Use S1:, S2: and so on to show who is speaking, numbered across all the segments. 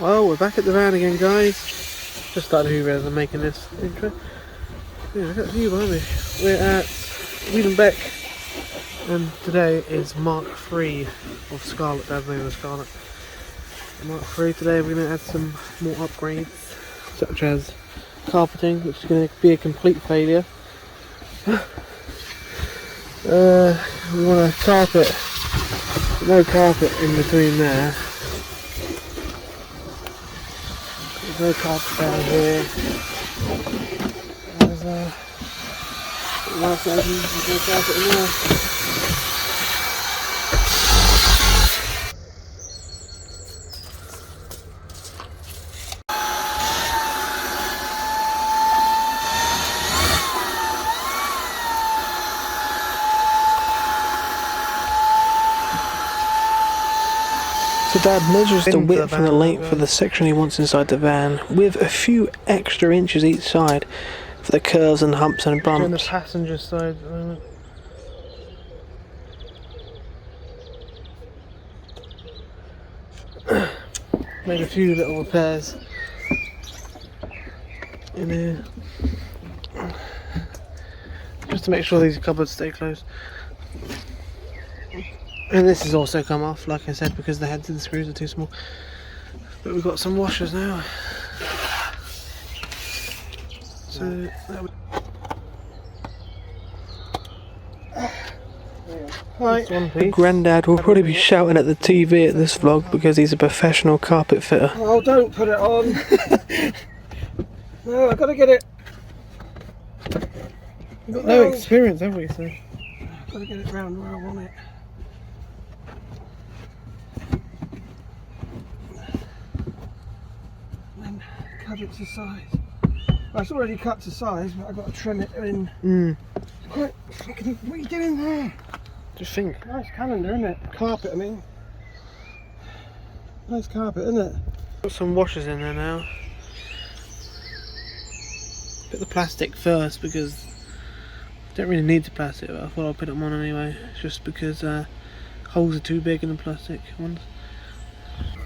S1: Well, we're back at the van again, guys. Just started hoovering as I'm making this intro. Yeah, look at the view behind me. We're at Wiedenbeck, and today is Mark 3 of Scarlet. Dad's name is Scarlet. Mark 3 today. We're going to add some more upgrades, such as carpeting, which is going to be a complete failure. We want a carpet, no carpet in between there. There's no carpet down here. There's no carpet in there. So Dad measures the width and the length for the section he wants inside the van, with a few extra inches each side for the curves and humps and bumps. On the passenger side at the moment. Made a few little repairs in here, just to make sure these cupboards stay closed. And this has also come off, like I said, because the heads of the screws are too small. But we've got some washers now. So Hi. Grandad will probably be shouting at the TV at this vlog because he's a professional carpet fitter.
S2: Oh, don't put it on. No, I've got to get it.
S1: We've got no experience, have we? So
S2: I've got to get it round where I want it. And then cut it to size. Well, it's already cut to size, but I've got to trim it in. Quite fucking, what are you doing there?
S1: Just think.
S2: Nice calendar, isn't it? Carpet, I mean. Nice carpet, isn't it?
S1: Got some washers in there now. Put the plastic first because I don't really need the plastic, but I thought I'd put them on anyway. It's just because holes are too big in the plastic ones.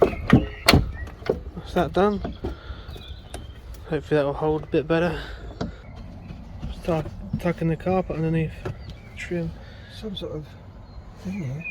S1: That's that done. Hopefully that will hold a bit better. Start tucking the carpet underneath the trim.
S2: Some sort of thing here.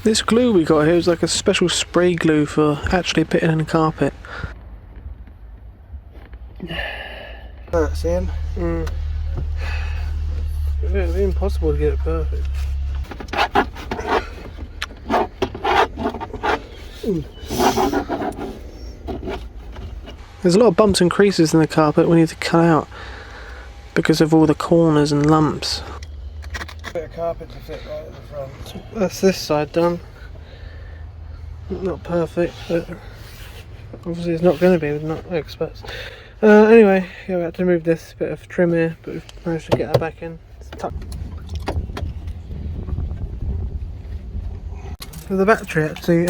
S1: This glue we got here is like a special spray glue for actually putting in the carpet.
S2: That's in.
S1: Yeah, it'd be impossible to get it perfect. There's a lot of bumps and creases in the carpet we need to cut out because of all the corners and lumps.
S2: Bit of carpet to fit right at the front.
S1: That's this side done. Not perfect, but obviously it's not going to be, we're not experts. Anyway, yeah, we had to remove this bit of trim here, but we've managed to get that back in. It's tucked. So the battery actually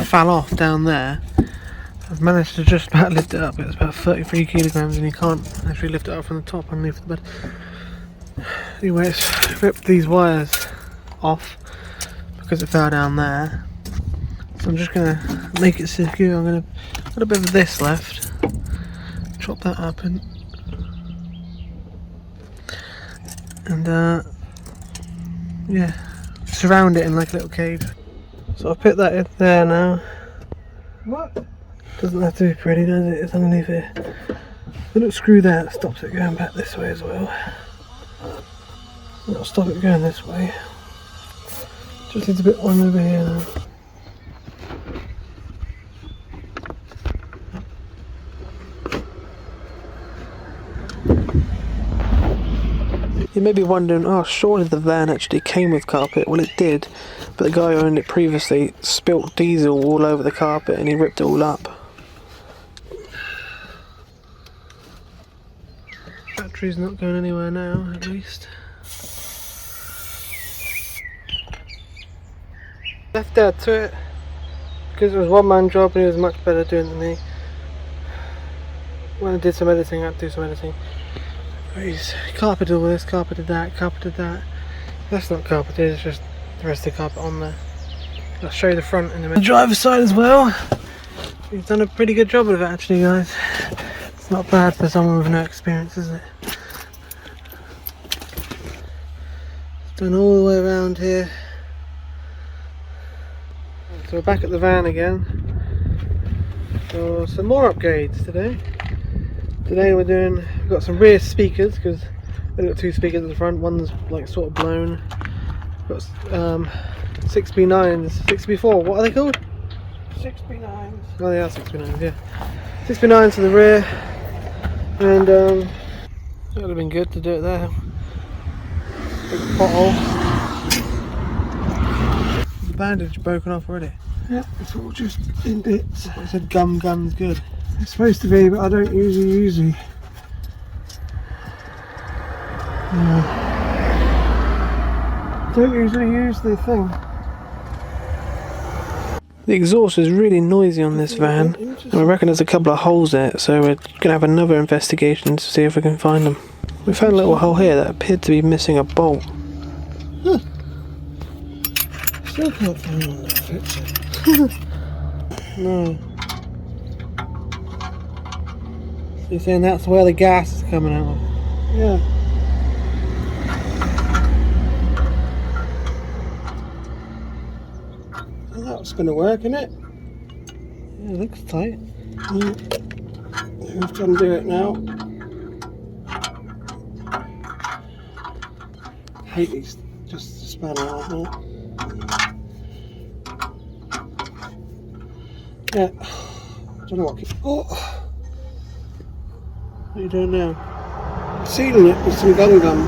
S1: fell off down there. I've managed to just about lift it up. It's about 33 kilograms and you can't actually lift it up from the top underneath the bed. Anyway, let's rip these wires off because it fell down there. So I'm just going to make it secure. I'm going to put a bit of this left, chop that up and yeah, surround it in like a little cave. So I've put that in there now.
S2: What?
S1: Doesn't have to be pretty, does it? It's underneath here. The little screw there that stops it going back this way as well. That'll stop it going this way. Just needs a bit one over here now. You may be wondering, oh, surely the van actually came with carpet. Well, it did, but the guy who owned it previously spilt diesel all over the carpet and he ripped it all up. Battery's not going anywhere now, at least. Left Dad to it because it was one man job and he was much better doing it than me. When I did some editing, I had to do some editing. But he's carpeted all this, carpeted that, carpeted that. That's not carpeted, it's just the rest of the carpet on there. I'll show you the front in a minute. The driver's side as well. He's done a pretty good job of it actually, guys. It's not bad for someone with no experience, is it? It's done all the way around here. So we're back at the van again. So some more upgrades today. Today we've got some rear speakers because we've got two speakers at the front. One's like sort of blown. We've got 6B9s, 6B4. What are they called?
S2: 6B9s.
S1: Oh, they are 6B9s. Yeah, 6B9s to the rear, and it would have been good to do it there. Big pothole. The bandage broken off already.
S2: Yeah, it's all just in bits.
S1: It said gum gun's good.
S2: It's supposed to be, but I don't use it. Don't usually use the thing.
S1: The exhaust is really noisy on this van, and we reckon there's a couple of holes in it, so we're going to have another investigation to see if we can find them. We found a little hole here that appeared to be missing a bolt.
S2: Huh. Still can't find one that fits it.
S1: No. So you're saying that's where the gas is coming out of?
S2: Yeah. Well, that's going to work, isn't it?
S1: Yeah, it looks tight.
S2: We have to undo it now. I hate these just spanner, aren't they? Yeah. I don't know what. Oh,
S1: What are you doing now?
S2: sealing it with some gum.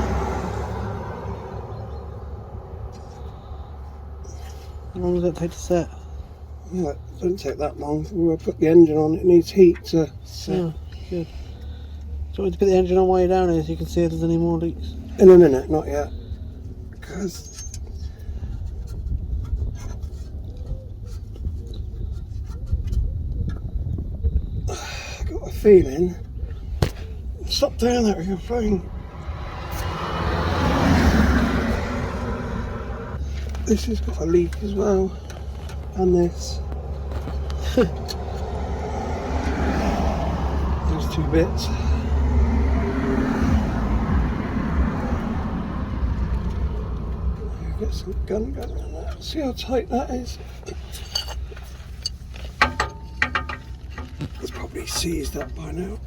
S1: How long does that take to set?
S2: Yeah, it doesn't take that long. We'll put the engine on. It needs heat to set.
S1: Oh, good. Do you want me to put the engine on while you're down here so you can see if there's any more leaks?
S2: In a minute, not yet. Because I got a feeling. Stop doing that with your phone. This has got a leak as well, and this. There's two bits. Get some gun on that. See how tight that is? It's probably seized up by now.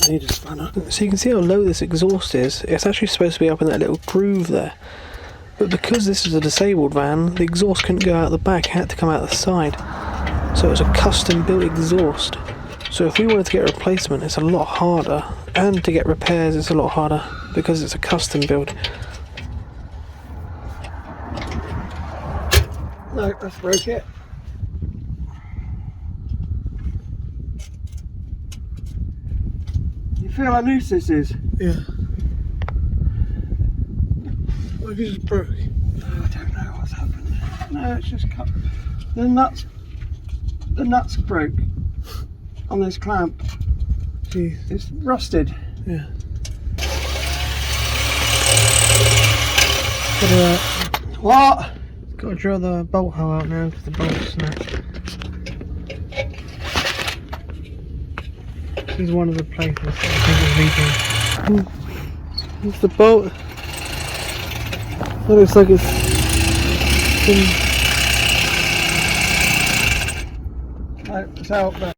S2: I need a spanner.
S1: So you can see how low this exhaust is. It's actually supposed to be up in that little groove there. But because this is a disabled van, the exhaust couldn't go out the back, it had to come out the side. So it was a custom built exhaust. So if we wanted to get a replacement, it's a lot harder. And to get repairs, it's a lot harder because it's a custom build.
S2: No, that's broke it. You feel how loose this is?
S1: Yeah. What if you just broke?
S2: I don't know what's happened. No, it's just cut. The nuts broke on this clamp.
S1: Jeez.
S2: It's rusted.
S1: Yeah.
S2: What?
S1: Got to drill the bolt hole out now because the bolt's snapped. This is one of the places I think it's leaking. It's the bolt. That looks like it's been...
S2: No, it's out there.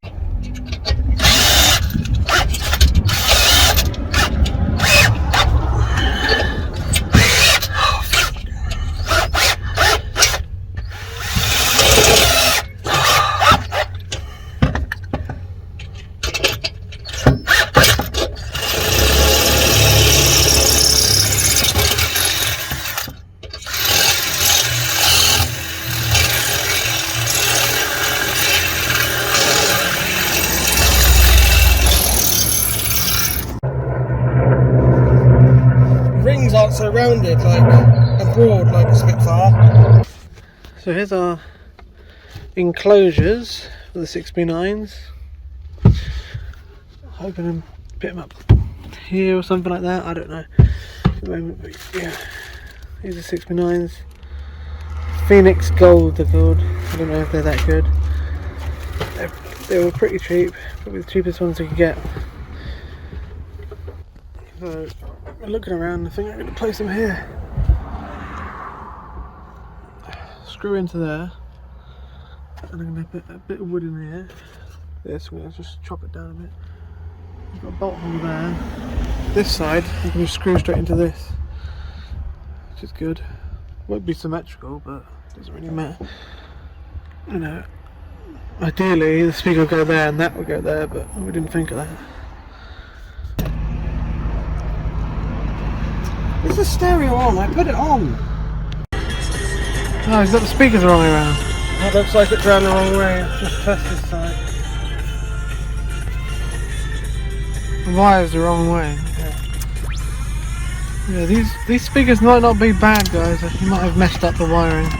S2: rounded, like, and broad, like a Spitfire.
S1: So here's our enclosures for the 6B9s. Hoping to put them up here or something like that. I don't know at the moment, but yeah. These are 6B9s. Phoenix Gold they're called. I don't know if they're that good. They were pretty cheap, probably the cheapest ones we could get. So we're looking around, I think I'm going to place them here. Screw into there, and I'm going to put a bit of wood in here. This, we'll just chop it down a bit. We've got a bolt hole there. This side, you can just screw straight into this, which is good. Won't be symmetrical, but it doesn't really matter. You know, ideally the speaker will go there and that will go there, but we didn't think of that.
S2: Is the stereo on? I put it on.
S1: Oh, he's got the speakers the wrong way around.
S2: That looks like it's round the wrong way. Just test this side.
S1: The wire's the wrong way. Yeah, these speakers might not be bad, guys. You might have messed up the wiring.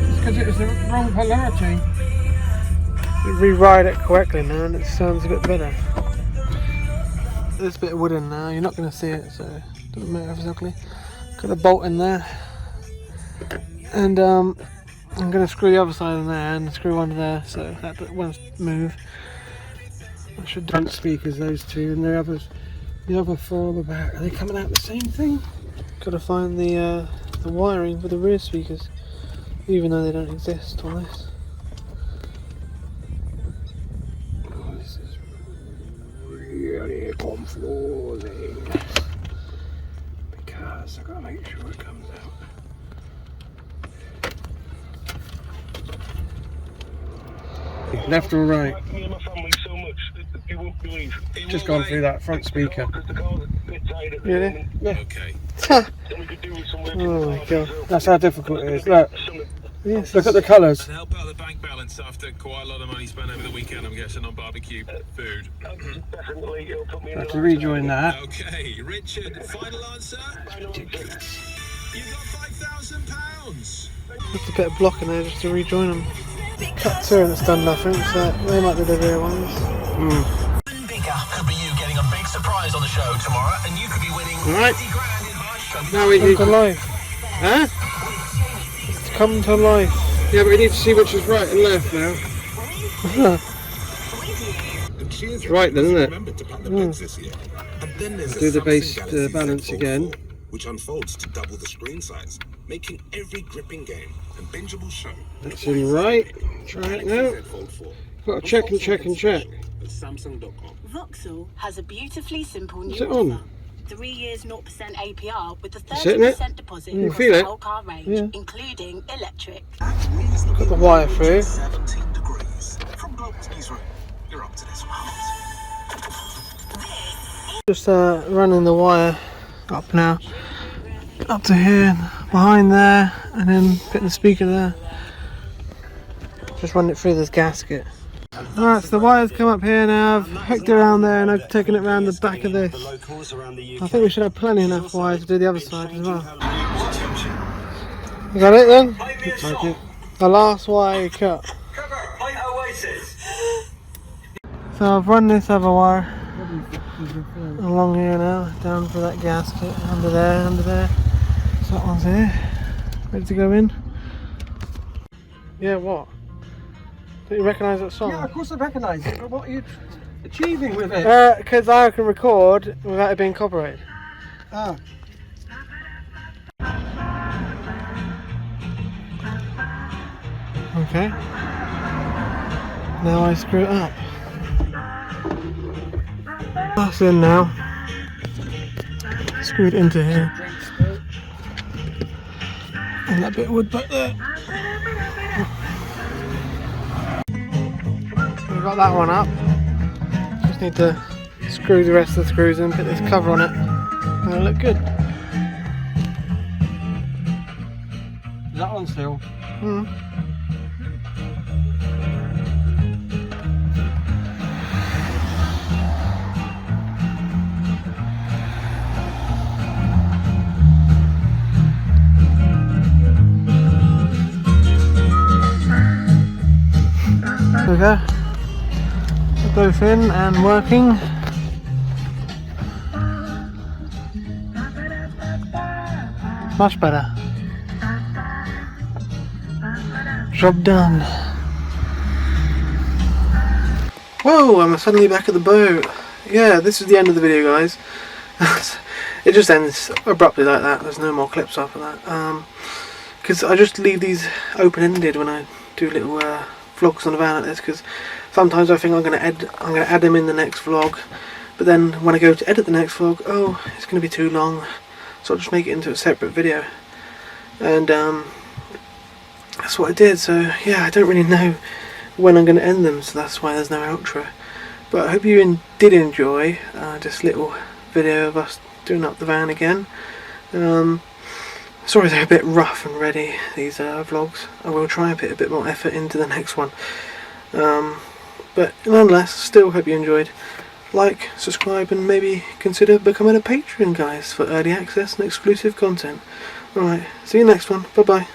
S2: It's because it was the wrong polarity.
S1: You rewrite it correctly now and it sounds a bit better. There's a bit of wood in now, you're not going to see it, so it doesn't matter if it's ugly. Got a bolt in there. And I'm going to screw the other side in there and screw one there, so that won't move. I should do
S2: Front speakers, those two, and the other four on the back. Are they coming out the same thing?
S1: Got to find the wiring for the rear speakers, even though they don't exist on this.
S2: Oh, this is really confusing. Because I've got to make sure it comes out. Left or right? Just gone through that front speaker.
S1: Really?
S2: Yeah.
S3: Okay.
S1: Oh my god.
S2: That's how difficult it is. Look.
S1: Yes.
S2: Look at the colours.
S3: And help out the bank balance after quite a lot of money spent over the weekend, I'm guessing, on barbecue food.
S2: I have to rejoin that.
S3: Okay, Richard, final answer?
S2: Ridiculous.
S3: You've got £5,000.
S1: Just a bit of block in there just to rejoin them. Cut two and it's done nothing, so they might be the rear ones.
S4: Bigger could be you getting a big surprise on the show tomorrow, and you could be winning
S2: Right.
S4: 50 grand in March.
S2: Now we
S1: Come
S2: need
S1: to life.
S2: Huh?
S1: It's come to life.
S2: Yeah, but we need to see which is right and left now. It's right then, isn't it? Do the base balance again.
S5: Which unfolds to double the screen size, making every gripping game and bingeable show.
S2: That's in right. Try it now. Got to check and check and check.
S5: At Samsung.com.
S6: Vauxhall has a beautifully simple new
S2: Is it on?
S6: offer. 3 years 0% APR with a
S2: it, innit?
S6: 30% deposit
S2: You
S6: across
S2: feel
S6: the
S2: it?
S6: whole car range,
S1: Yeah.
S6: including electric.
S1: Got the wire through.
S5: 17 degrees. From Global's newsroom, you're up to this one.
S1: Just running the wire up now. Up to here, behind there, and then putting the speaker there. Just run it through this gasket. Alright, so the wires come up here now. I've hooked it around there and I've taken it around the back of this. I think we should have plenty enough wire to do the other side as well. Is that it then?
S2: Looks like it.
S1: The last wire you cut. So I've run this other wire along here now, down for that gasket, under there. So that one's here, ready to go in. Yeah, what? Don't you recognise that song?
S2: Yeah, of course I recognise it, but what are you achieving with it?
S1: Because I can record without it being copyrighted.
S2: Ah.
S1: Okay. Now I screw it up. That's in now. Screwed into here. And that bit of wood back there. We've got that one up. Just need to screw the rest of the screws in, put this cover on it, and it'll look good.
S2: Is that on still?
S1: There we go. Both in and working. Much better. Job done. Whoa, I'm suddenly back at the boat. Yeah, this is the end of the video, guys. It just ends abruptly like that. There's no more clips after that. Because I just leave these open-ended when I do little vlogs on the van like this. Because sometimes I think I'm gonna add them in the next vlog, but then when I go to edit the next vlog, oh, it's gonna be too long, so I'll just make it into a separate video. And that's what I did. So yeah, I don't really know when I'm gonna end them, so that's why there's no outro. But I hope you did enjoy this little video of us doing up the van again. Sorry they're a bit rough and ready, these vlogs. I will try and put a bit more effort into the next one. But nonetheless, still hope you enjoyed. Like, subscribe, and maybe consider becoming a patron, guys, for early access and exclusive content. Alright, see you next one. Bye bye.